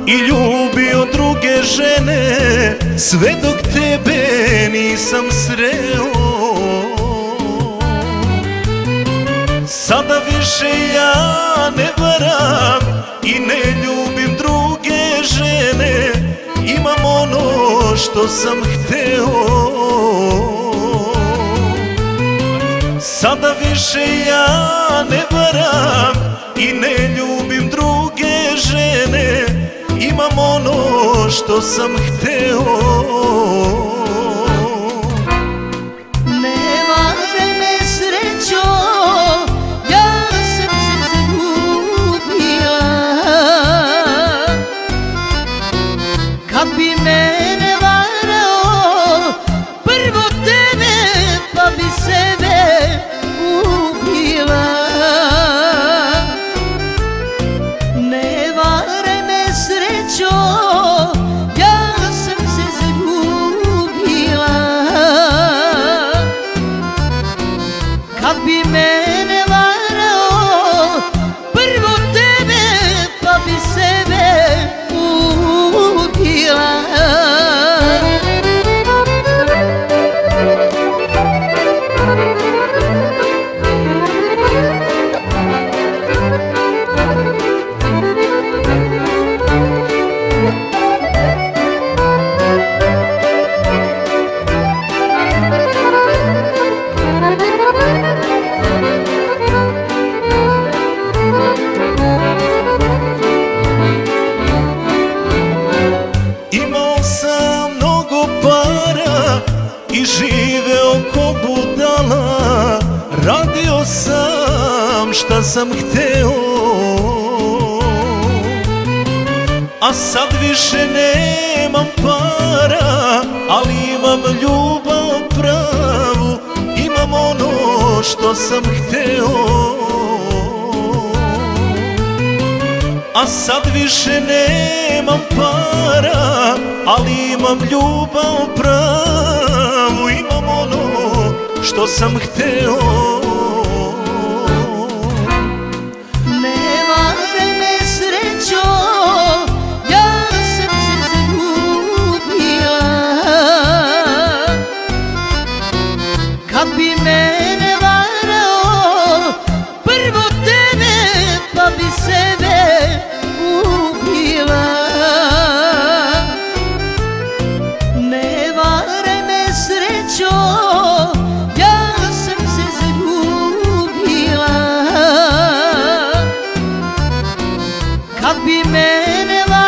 i ljubio druge žene, sve dok tebe nisam sreo. Sada više ja ne varam i ne ljubim druge žene, imam ono što sam hteo. Sada više ja ne varam i ne ljubim druge žene, imam ono što sam hteo. Ne varaj me srećo, ja sam se zaljubila. Kad bi mene varao, prvo tebe pa bi sebe ubila. Ne varaj me srećo, ja sam se zaljubila. Kad bi mene varao, prvo tebe pa bi sebe ubila. Imao sam mnogo para i živeo ko budala, radio sam šta sam hteo. A sad više nemam para, ali imam ljubav pravu, imam ono što sam hteo. A sad više nemam para, ali imam ljubav pravu, imam ono što sam hteo. Ne varaj me srećo, ja sam se zaljubila. Kad bi mene varao, prvo tebe pa bi sebe ubila. Ne varaj me srećo, ja sam se zaljubila. Kad bi mene varao,